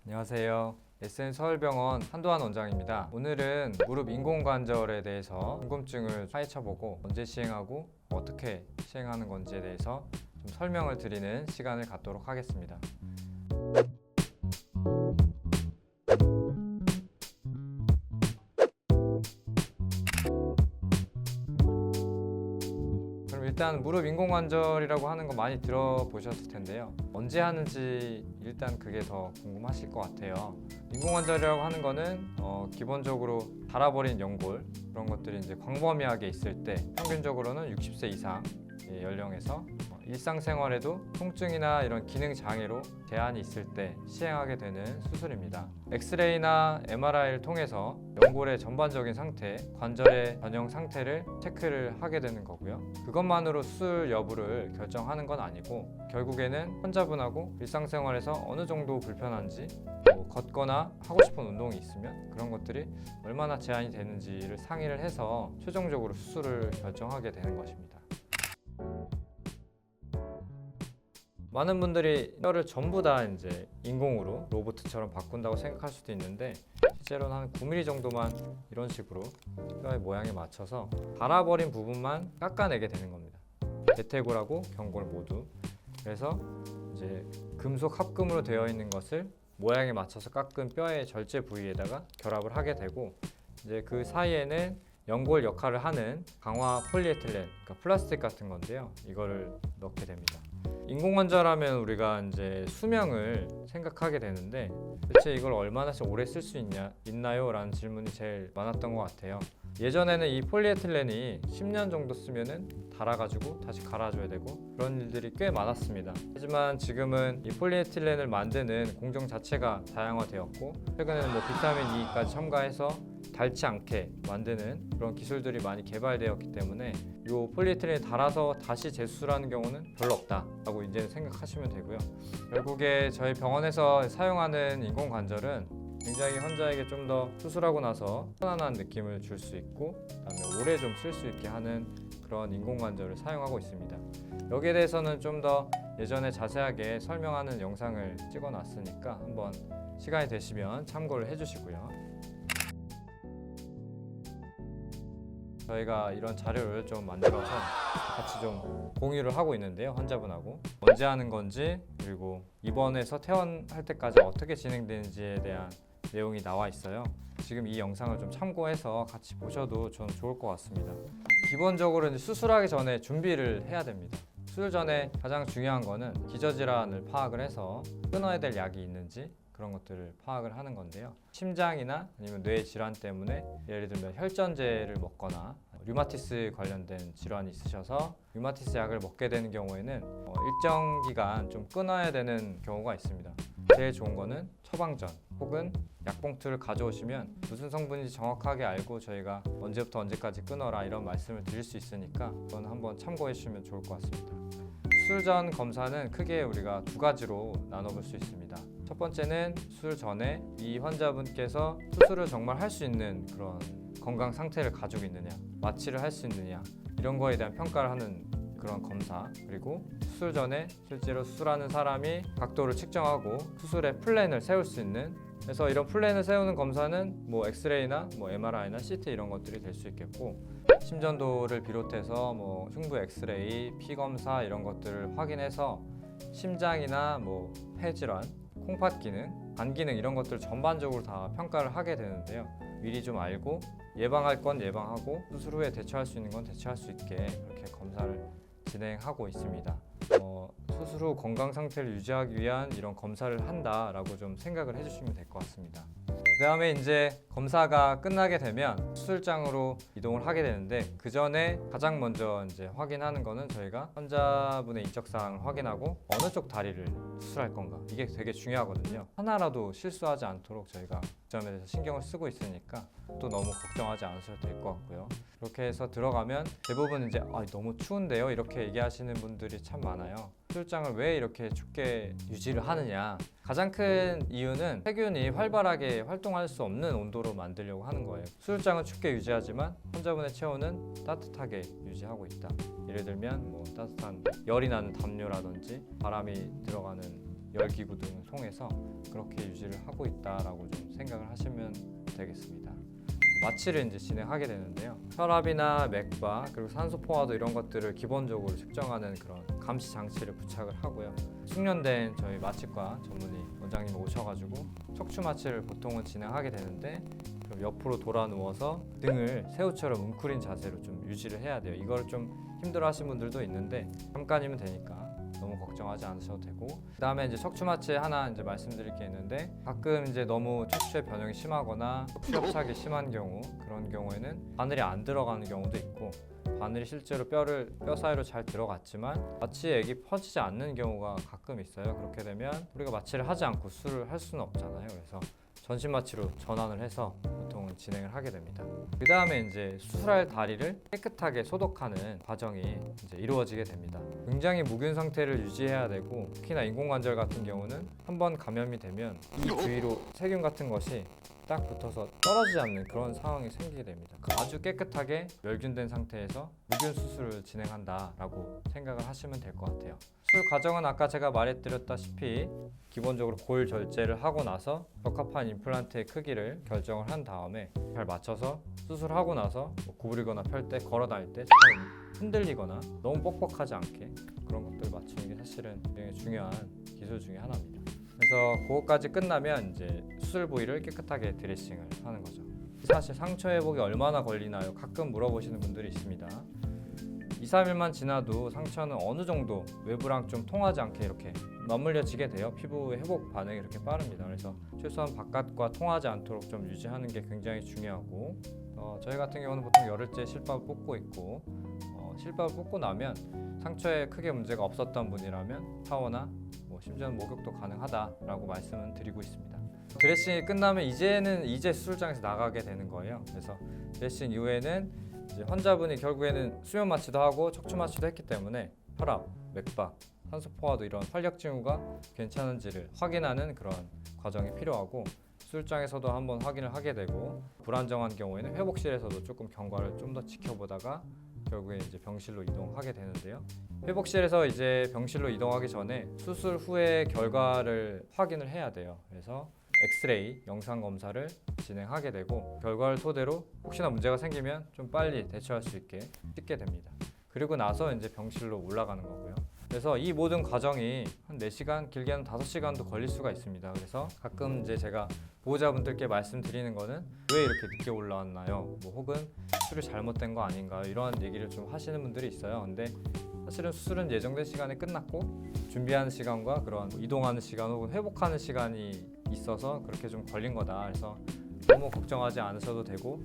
안녕하세요. SN서울병원 한도환 원장입니다. 오늘은 무릎 인공관절에 대해서 궁금증을 파헤쳐보고 언제 시행하고 어떻게 시행하는 건지에 대해서 좀 설명을 드리는 시간을 갖도록 하겠습니다. 그럼 일단 무릎 인공관절이라고 하는 거 많이 들어보셨을 텐데요. 언제 하는지 일단 그게 더 궁금하실 것 같아요. 인공관절이라고 하는 거는 기본적으로 닳아버린 연골 그런 것들이 이제 광범위하게 있을 때 평균적으로는 60세 이상 연령에서 일상생활에도 통증이나 이런 기능 장애로 제한이 있을 때 시행하게 되는 수술입니다. 엑스레이나 MRI를 통해서 연골의 전반적인 상태, 관절의 변형 상태를 체크를 하게 되는 거고요. 그것만으로 수술 여부를 결정하는 건 아니고 결국에는 환자분하고 일상생활에서 어느 정도 불편한지 걷거나 하고 싶은 운동이 있으면 그런 것들이 얼마나 제한이 되는지를 상의를 해서 최종적으로 수술을 결정하게 되는 것입니다. 많은 분들이 뼈를 전부 다 이제 인공으로 로봇처럼 바꾼다고 생각할 수도 있는데 실제로는 한 9mm 정도만 이런 식으로 뼈의 모양에 맞춰서 닳아버린 부분만 깎아내게 되는 겁니다. 대퇴골하고 경골 모두. 그래서 이제 금속 합금으로 되어 있는 것을 모양에 맞춰서 깎은 뼈의 절제 부위에다가 결합을 하게 되고 이제 그 사이에는 연골 역할을 하는 강화 폴리에틸렌, 그러니까 플라스틱 같은 건데요. 이거를 넣게 됩니다. 인공관절하면 우리가 이제 수명을 생각하게 되는데 대체 이걸 얼마나 오래 쓸 수 있나요? 라는 질문이 제일 많았던 것 같아요. 예전에는 이 폴리에틸렌이 10년 정도 쓰면은 닳아가지고 다시 갈아줘야 되고 그런 일들이 꽤 많았습니다. 하지만 지금은 이 폴리에틸렌을 만드는 공정 자체가 다양화되었고 최근에는 비타민 E까지 첨가해서 닳지 않게 만드는 그런 기술들이 많이 개발되었기 때문에 이 폴리에틸렌이 닳아서 다시 재수술하는 경우는 별로 없다라고 이제 생각하시면 되고요. 결국에 저희 병원에서 사용하는 인공관절은 굉장히 환자에게 좀 더 수술하고 나서 편안한 느낌을 줄 수 있고 그다음에 오래 좀 쓸 수 있게 하는 그런 인공관절을 사용하고 있습니다. 여기에 대해서는 좀 더 예전에 자세하게 설명하는 영상을 찍어놨으니까 한번 시간이 되시면 참고를 해주시고요. 저희가 이런 자료를 좀 만들어서 같이 좀 공유를 하고 있는데요. 환자분하고 언제 하는 건지 그리고 입원해서 퇴원할 때까지 어떻게 진행되는지에 대한 내용이 나와 있어요. 지금 이 영상을 좀 참고해서 같이 보셔도 좀 좋을 것 같습니다. 기본적으로 이제 수술하기 전에 준비를 해야 됩니다. 수술 전에 가장 중요한 거는 기저질환을 파악을 해서 끊어야 될 약이 있는지 그런 것들을 파악을 하는 건데요. 심장이나 아니면 뇌 질환 때문에 예를 들면 혈전제를 먹거나 류마티스 관련된 질환이 있으셔서 류마티스 약을 먹게 되는 경우에는 일정 기간 좀 끊어야 되는 경우가 있습니다. 제일 좋은 거는 처방전 혹은 약봉투를 가져오시면 무슨 성분인지 정확하게 알고 저희가 언제부터 언제까지 끊어라 이런 말씀을 드릴 수 있으니까 그건 한번 참고해 주시면 좋을 것 같습니다. 수술 전 검사는 크게 우리가 두 가지로 나눠볼 수 있습니다. 첫 번째는 수술 전에 이 환자분께서 수술을 정말 할 수 있는 그런 건강 상태를 가지고 있느냐, 마취를 할 수 있느냐 이런 거에 대한 평가를 하는 그런 검사, 그리고 수술 전에 실제로 수술하는 사람이 각도를 측정하고 수술의 플랜을 세울 수 있는, 그래서 이런 플랜을 세우는 검사는 엑스레이나 MRI나 CT 이런 것들이 될 수 있겠고 심전도를 비롯해서 흉부 엑스레이, 피 검사 이런 것들을 확인해서 심장이나 폐질환, 콩팥 기능, 간 기능 이런 것들 전반적으로 다 평가를 하게 되는데요. 미리 좀 알고 예방할 건 예방하고 수술 후에 대처할 수 있는 건 대처할 수 있게 그렇게 검사를 진행하고 있습니다. 수술 후 건강 상태를 유지하기 위한 이런 검사를 한다라고 좀 생각을 해주시면 될 것 같습니다. 그 다음에 이제 검사가 끝나게 되면 수술장으로 이동을 하게 되는데 그 전에 가장 먼저 이제 확인하는 거는 저희가 환자분의 인적사항을 확인하고 어느 쪽 다리를 수술할 건가 이게 되게 중요하거든요. 하나라도 실수하지 않도록 저희가 그 점에 대해서 신경을 쓰고 있으니까 또 너무 걱정하지 않으셔도 될 것 같고요. 그렇게 해서 들어가면 대부분 이제 너무 추운데요 이렇게 얘기하시는 분들이 참 많아요. 수술장을 왜 이렇게 춥게 유지를 하느냐, 가장 큰 이유는 세균이 활발하게 활동할 수 없는 온도로 만들려고 하는 거예요. 수술장은 춥게 유지하지만 환자분의 체온은 따뜻하게 유지하고 있다. 예를 들면 따뜻한 열이 나는 담요라든지 바람이 들어가는 열기구 등을 통해서 그렇게 유지를 하고 있다라고 좀 생각을 하시면 되겠습니다. 마취를 이제 진행하게 되는데요. 혈압이나 맥박 그리고 산소 포화도 이런 것들을 기본적으로 측정하는 그런 감시 장치를 부착을 하고요. 숙련된 저희 마취과 전문의 원장님 오셔가지고 척추 마취를 보통은 진행하게 되는데 그럼 옆으로 돌아 누워서 등을 새우처럼 웅크린 자세로 좀 유지를 해야 돼요. 이걸 좀 힘들어하시는 분들도 있는데 잠깐이면 되니까 너무 걱정하지 않으셔도 되고, 그다음에 이제 척추 마취 하나 이제 말씀드릴 게 있는데 가끔 이제 너무 척추의 변형이 심하거나 수렵착이 심한 경우, 그런 경우에는 바늘이 안 들어가는 경우도 있고 바늘이 실제로 뼈 사이로 잘 들어갔지만 마취의 액이 퍼지지 않는 경우가 가끔 있어요. 그렇게 되면 우리가 마취를 하지 않고 수술을 할 수는 없잖아요. 그래서 전신 마취로 전환을 해서 보통은 진행을 하게 됩니다. 그 다음에 이제 수술할 다리를 깨끗하게 소독하는 과정이 이제 이루어지게 됩니다. 굉장히 무균 상태를 유지해야 되고, 특히나 인공관절 같은 경우는 한번 감염이 되면 이 주위로 세균 같은 것이 딱 붙어서 떨어지지 않는 그런 상황이 생기게 됩니다. 아주 깨끗하게 멸균된 상태에서 무균 수술을 진행한다라고 생각을 하시면 될 것 같아요. 수술 과정은 아까 제가 말해드렸다시피 기본적으로 골 절제를 하고 나서 적합한 임플란트의 크기를 결정을 한 다음에 잘 맞춰서 수술하고 나서 뭐 구부리거나 펼 때, 걸어 다닐 때 잘 흔들리거나 너무 뻑뻑하지 않게 그런 것들을 맞추는 게 사실은 굉장히 중요한 기술 중에 하나입니다. 그래서 그것까지 끝나면 이제 수술 부위를 깨끗하게 드레싱을 하는 거죠. 사실 상처 회복이 얼마나 걸리나요? 가끔 물어보시는 분들이 있습니다. 2-3일만 지나도 상처는 어느 정도 외부랑 좀 통하지 않게 이렇게 맞물려지게 돼요. 피부의 회복 반응이 이렇게 빠릅니다. 그래서 최소한 바깥과 통하지 않도록 좀 유지하는 게 굉장히 중요하고, 저희 같은 경우는 보통 열흘째 실밥을 뽑고 있고, 실밥을 뽑고 나면 상처에 크게 문제가 없었던 분이라면 샤워나 뭐 심지어는 목욕도 가능하다라고 말씀을 드리고 있습니다. 드레싱이 끝나면 이제 수술장에서 나가게 되는 거예요. 그래서 드레싱 이후에는 이제 환자분이 결국에는 수면 마취도 하고 척추 마취도 했기 때문에 혈압, 맥박, 산소 포화도 이런 활력 징후가 괜찮은지를 확인하는 그런 과정이 필요하고, 수술장에서도 한번 확인을 하게 되고, 불안정한 경우에는 회복실에서도 조금 경과를 좀 더 지켜보다가 결국에 이제 병실로 이동하게 되는데요. 회복실에서 이제 병실로 이동하기 전에 수술 후의 결과를 확인을 해야 돼요. 그래서 엑스레이 영상 검사를 진행하게 되고, 결과를 토대로 혹시나 문제가 생기면 좀 빨리 대처할 수 있게 찍게 됩니다. 그리고 나서 이제 병실로 올라가는 거고요. 그래서 이 모든 과정이 한 4시간, 길게는 5시간도 걸릴 수가 있습니다. 그래서 가끔 이제 제가 보호자분들께 말씀드리는 거는 왜 이렇게 늦게 올라왔나요? 뭐 혹은 수술이 잘못된 거 아닌가요? 이런 얘기를 좀 하시는 분들이 있어요. 근데 사실은 수술은 예정된 시간에 끝났고 준비하는 시간과 그런 이동하는 시간 혹은 회복하는 시간이 있어서 그렇게 좀 걸린 거다. 그래서 너무 걱정하지 않으셔도 되고,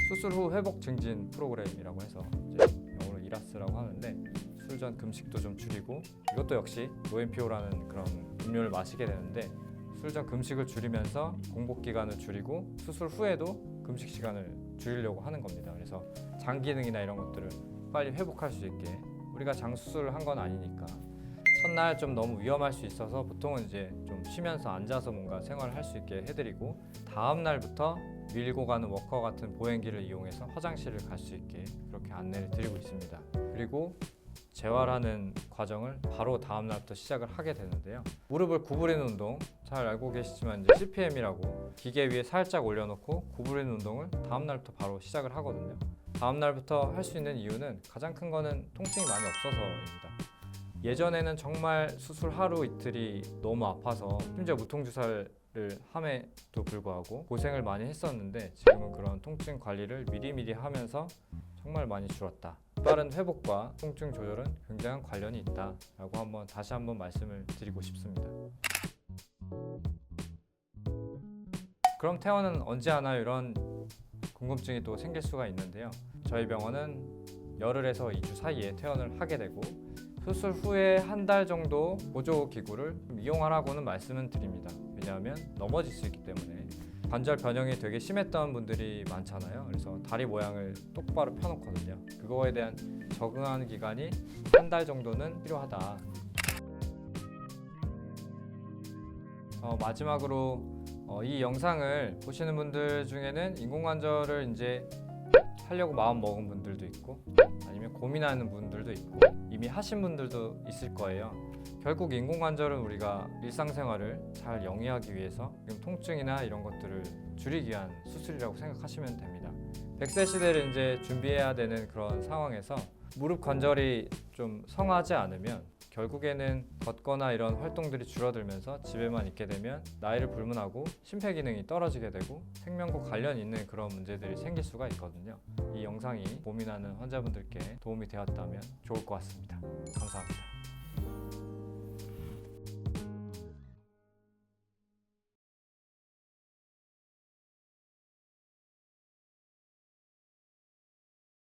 수술 후 회복 증진 프로그램이라고 해서 이제 영어로 이라스라고 하는데, 수술 전 금식도 좀 줄이고, 이것도 역시 노엠피오라는 그런 음료를 마시게 되는데, 수술 전 금식을 줄이면서 공복 기간을 줄이고 수술 후에도 금식 시간을 줄이려고 하는 겁니다. 그래서 장 기능이나 이런 것들을 빨리 회복할 수 있게, 우리가 장 수술을 한 건 아니니까 첫날 좀 너무 위험할 수 있어서 보통은 이제 좀 쉬면서 앉아서 뭔가 생활을 할 수 있게 해드리고, 다음 날부터 밀고 가는 워커 같은 보행기를 이용해서 화장실을 갈 수 있게 그렇게 안내를 드리고 있습니다. 그리고 재활하는 과정을 바로 다음 날부터 시작을 하게 되는데요. 무릎을 구부리는 운동, 잘 알고 계시지만 이제 CPM이라고 기계 위에 살짝 올려놓고 구부리는 운동을 다음 날부터 바로 시작을 하거든요. 다음 날부터 할 수 있는 이유는 가장 큰 거는 통증이 많이 없어서입니다. 예전에는 정말 수술 하루 이틀이 너무 아파서 심지어 무통주사를 함에도 불구하고 고생을 많이 했었는데, 지금은 그런 통증 관리를 미리미리 하면서 정말 많이 줄었다. 빠른 회복과 통증 조절은 굉장한 관련이 있다라고 다시 한번 말씀을 드리고 싶습니다. 그럼 퇴원은 언제 하나요? 이런 궁금증이 또 생길 수가 있는데요. 저희 병원은 열흘에서 2주 사이에 퇴원을 하게 되고, 수술 후에 한 달 정도 보조기구를 이용하라고는 말씀은 드립니다. 왜냐하면 넘어질 수 있기 때문에. 관절 변형이 되게 심했던 분들이 많잖아요. 그래서 다리 모양을 똑바로 펴놓거든요. 그거에 대한 적응하는 기간이 한 달 정도는 필요하다. 마지막으로 이 영상을 보시는 분들 중에는 인공관절을 이제 하려고 마음 먹은 분들도 있고 아니면 고민하는 분들도 있고 이미 하신 분들도 있을 거예요. 결국 인공관절은 우리가 일상생활을 잘 영위하기 위해서 지금 통증이나 이런 것들을 줄이기 위한 수술이라고 생각하시면 됩니다. 100세 시대를 이제 준비해야 되는 그런 상황에서 무릎 관절이 좀 성하지 않으면 결국에는 걷거나 이런 활동들이 줄어들면서 집에만 있게 되면 나이를 불문하고 심폐기능이 떨어지게 되고 생명과 관련 있는 그런 문제들이 생길 수가 있거든요. 이 영상이 고민하는 환자분들께 도움이 되었다면 좋을 것 같습니다. 감사합니다.